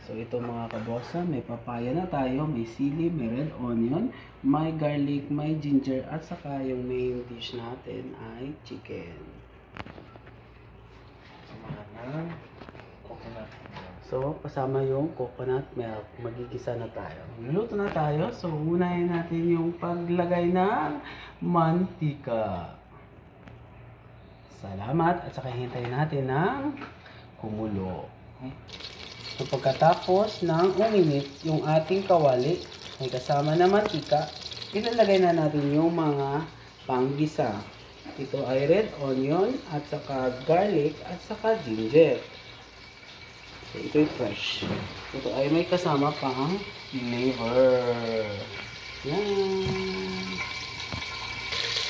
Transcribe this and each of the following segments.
So ito mga kabosa, may papaya na tayo, may sili, may red onion, may garlic, may ginger, at saka yung main dish natin ay chicken. So kasama yung coconut milk, magigisa na tayo. Niluto na tayo, so unahin natin yung paglagay ng mantika. Salamat, at saka hintayin natin ng kumulo. So pagkatapos ng uminit yung ating kawali, may kasama na mantika, ilalagay na natin yung mga panggisa. Ito ay red onion, at saka garlic, at saka ginger. So ito ay fresh. Ito ay may kasama pang flavor. Yan.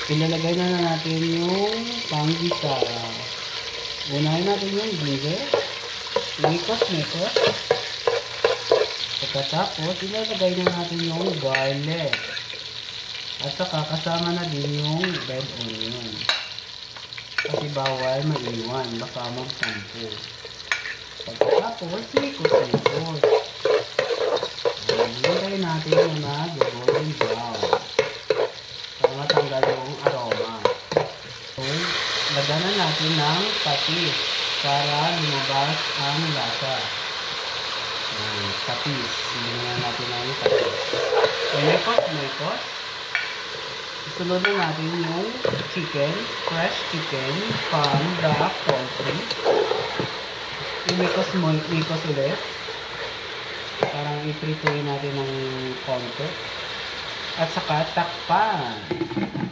Ilalagay na natin yung panggisa. Unahin natin yung ginger. Mikos-mikos. Pagkatapos, ilalagay na natin yung garlic. At saka kasama na din yung red onion. Kasi bawal maiwan, baka magsampo. Pagkatapos, mikos-mikos. Ilalagay natin yung mag-golden brown. Para matanggal yung aroma. So, lagyan na natin ng patis para lumabas ang lasa. Patis. Lagyan natin ng patis. Mekos. Isunod na natin yung chicken, fresh chicken from the poultry. Imekos ulit. Parang iprituin natin ng konti. At saka takpan.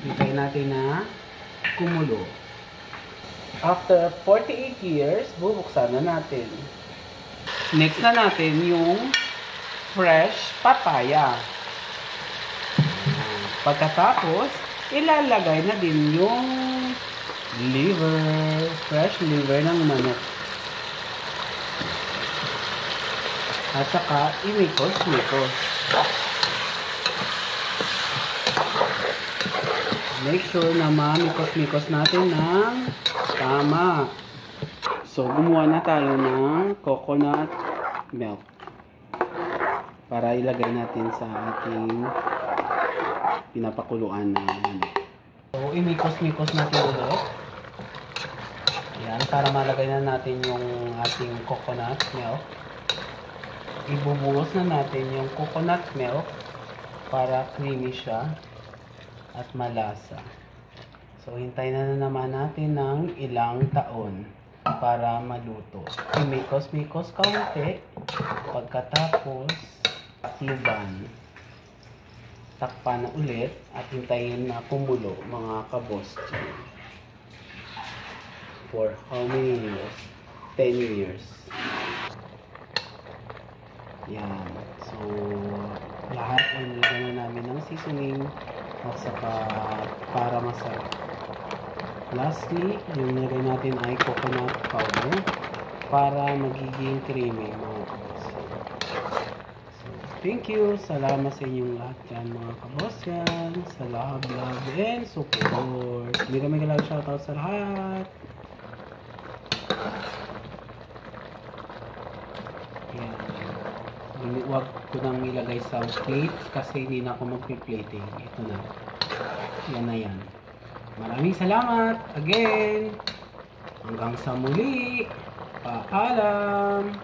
Hintayin natin na kumulo. After 48 years, bubuksan na natin. Next na natin yung fresh papaya. Pagkatapos, ilalagay na din yung liver, fresh liver ng manok. At saka, imikos-mikos. Make sure na mamikos-mikos natin ng tama. So, gumawa na tayo ng coconut milk para ilagay natin sa ating pinapakuluan na manok. So, imikos-mikos natin ulit. Ayan, para malagay na natin yung ating coconut milk. Ibubuhos na natin yung coconut milk para creamy siya at malasa. So, hintayin na naman natin ng ilang taon para maluto. Imikos-mikos kaunti. Pagkatapos, takluban. Takpan na ulit at hintayin na kumulo mga kabos. For how many years? 10 years. Yan. So, lahat ay nilagyan na namin ng seasoning at saka para masarap. Lastly, yung nilagay natin ay coconut powder para magiging creamy mga kabos. So, thank you. Salamat sa inyong lahat dyan mga kabos yan. Sa love and support. Mega shoutout sa lahat. Yan. Huwag ko nang ilagay sa plate kasi hindi na ako magpi-plating. Ito na. Yan na yan. Maraming salamat again. Hanggang sa muli. Paalam.